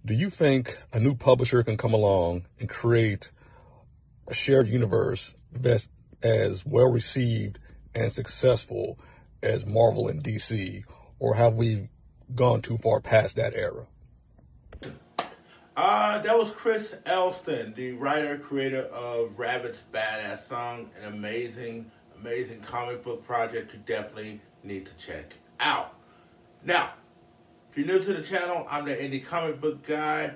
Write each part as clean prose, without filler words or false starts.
Do you think a new publisher can come along and create a shared universe that's as well received and successful as Marvel and DC, or have we gone too far past that era? That was Chris Elston, the writer creator of Rabbit's Badass Song, an amazing comic book project you definitely need to check out. Now, if you're new to the channel, I'm the indie comic book guy.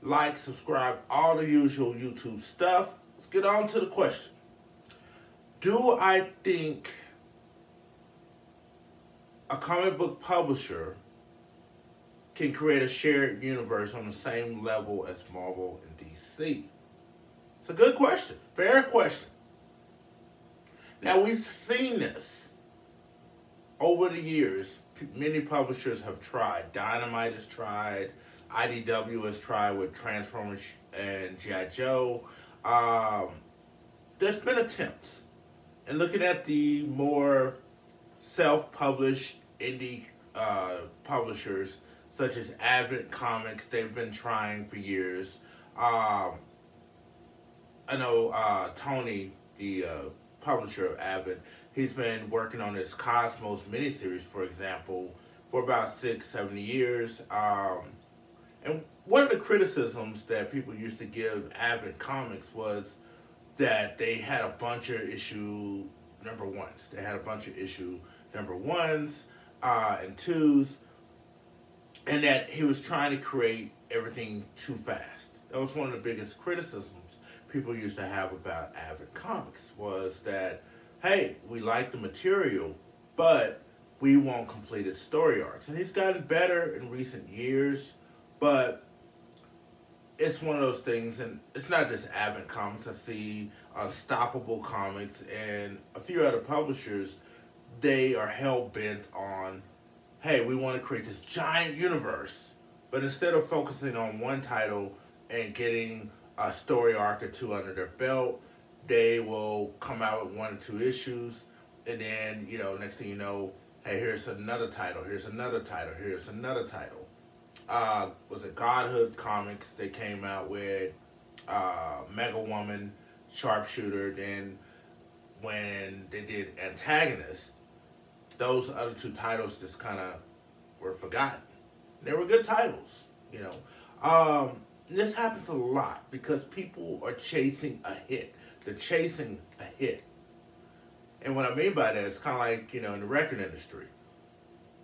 Like, subscribe, all the usual YouTube stuff. Let's get on to the question. Do I think a comic book publisher can create a shared universe on the same level as Marvel and DC? It's a good question. Fair question. Now, we've seen this over the years. Many publishers have tried. Dynamite has tried. IDW has tried with Transformers and G.I. Joe. There's been attempts. And looking at the more self-published indie publishers, such as Advent Comics, they've been trying for years. I know Tony, the publisher of Advent, he's been working on this Cosmos miniseries, for example, for about 6-7 years. And one of the criticisms that people used to give Advent Comics was that they had a bunch of issue number ones. They had a bunch of issue number ones and twos, and that he was trying to create everything too fast. That was one of the biggest criticisms people used to have about Advent Comics, was that, hey, we like the material, but we want completed story arcs. And he's gotten better in recent years, but it's one of those things, and it's not just Advent Comics. I see Unstoppable Comics and a few other publishers, they are hell-bent on, hey, we want to create this giant universe, but instead of focusing on one title and getting a story arc or two under their belt, they will come out with 1 or 2 issues, and then, next thing you know, hey, here's another title, here's another title, here's another title. Was it Godhood Comics? They came out with Mega Woman, Sharpshooter. Then when they did Antagonist, those other 2 titles just kind of were forgotten. They were good titles, This happens a lot because people are chasing a hit. They're chasing a hit. And what I mean by that is kind of like, in the record industry.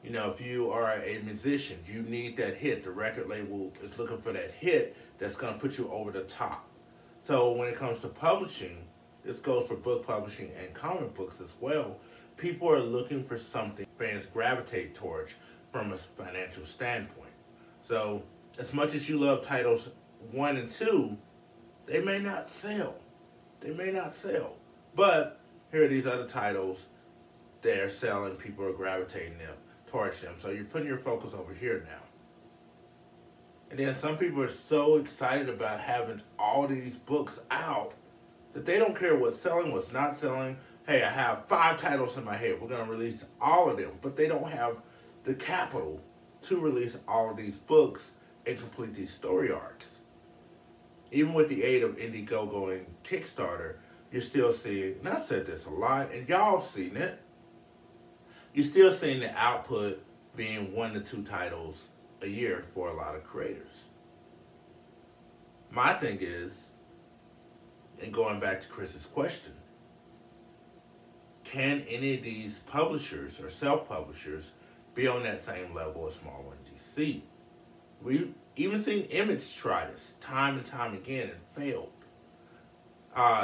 If you are a musician, you need that hit. The record label is looking for that hit that's going to put you over the top. So when it comes to publishing, this goes for book publishing and comic books as well. People are looking for something fans gravitate towards from a financial standpoint. So as much as you love titles 1 and 2, they may not sell. They may not sell. But here are these other titles. They're selling. People are gravitating towards them. So you're putting your focus over here now. And then some people are so excited about having all these books out that they don't care what's selling, what's not selling. Hey, I have 5 titles in my head. We're going to release all of them. But they don't have the capital to release all of these books and complete these story arcs. Even with the aid of Indiegogo and Kickstarter, you're still seeing, and I've said this a lot, and y'all have seen it, you're still seeing the output being 1 to 2 titles a year for a lot of creators. My thing is, and going back to Chris's question, can any of these publishers or self-publishers be on that same level as Marvel and DC? We've even seen Image try this time and time again and failed.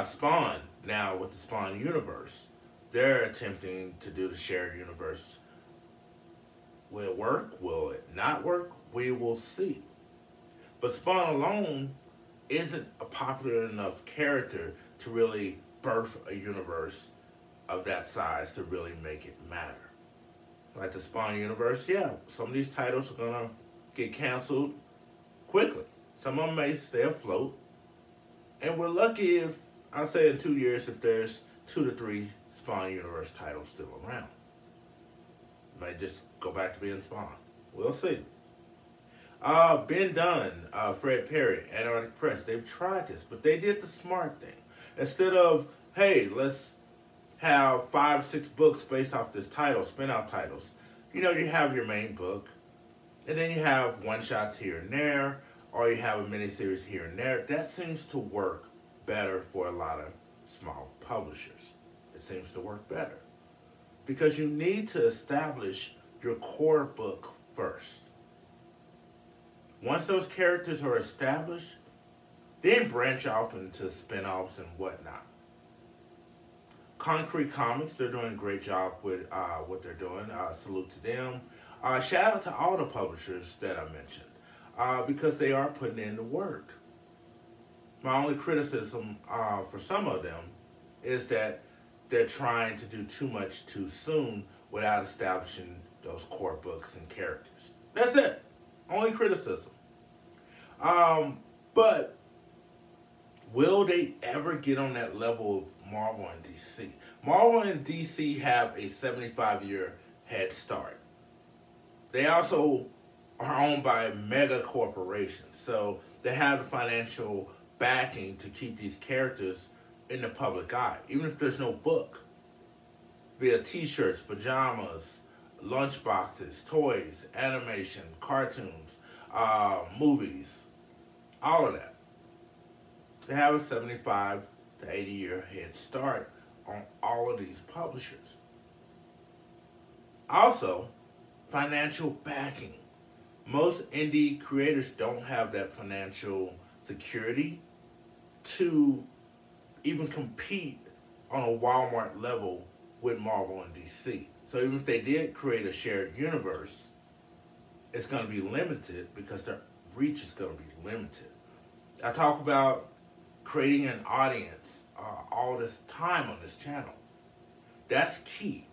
Spawn, now with the Spawn universe, they're attempting to do the shared universe. Will it work? Will it not work? We will see. But Spawn alone isn't a popular enough character to really birth a universe of that size to really make it matter. Like the Spawn universe, yeah, some of these titles are going to get canceled quickly. Some of them may stay afloat. And we're lucky if, I'll say in 2 years, if there's 2 to 3 Spawn universe titles still around. Might just go back to being Spawn. We'll see. Ben Dunn, Fred Perry, Antarctic Press, they've tried this, but they did the smart thing. Instead of, hey, let's have 5, 6 books based off this title, spin-off titles. You know, you have your main book, and then you have one-shots here and there, or you have a miniseries here and there. That seems to work better for a lot of small publishers. It seems to work better. Because you need to establish your core book first. Once those characters are established, then branch off into spin-offs and whatnot. Concrete Comics, they're doing a great job with what they're doing. Salute to them. Shout out to all the publishers that I mentioned because they are putting in the work. My only criticism for some of them is that they're trying to do too much too soon without establishing those core books and characters. That's it. Only criticism. But will they ever get on that level of Marvel and DC? Marvel and DC have a 75-year head start. They also are owned by mega corporations, so they have the financial backing to keep these characters in the public eye, even if there's no book. Via t-shirts, pajamas, lunchboxes, toys, animation, cartoons, movies, all of that. They have a 75 to 80-year head start on all of these publishers. Also, financial backing. Most indie creators don't have that financial security to even compete on a Walmart level with Marvel and DC. So even if they did create a shared universe, it's going to be limited because their reach is going to be limited. I talk about creating an audience all this time on this channel. That's key.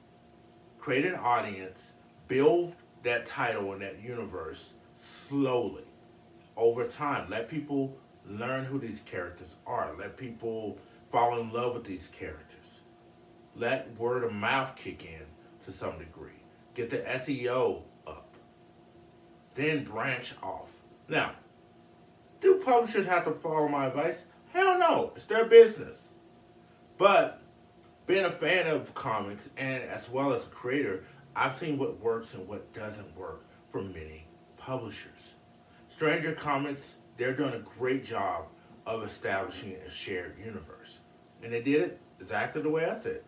Create an audience, build that title and that universe slowly over time. Let people learn who these characters are. Let people fall in love with these characters. Let word of mouth kick in to some degree. Get the SEO up. Then branch off. Now, do publishers have to follow my advice? Hell no. It's their business. But being a fan of comics and as well as a creator, I've seen what works and what doesn't work for many publishers. Stranger Comics, they're doing a great job of establishing a shared universe. And they did it exactly the way I said.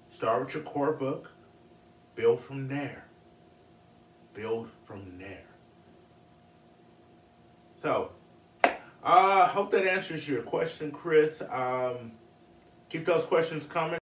Start with your core book, build from there. Build from there. So, I hope that answers your question, Chris. Keep those questions coming.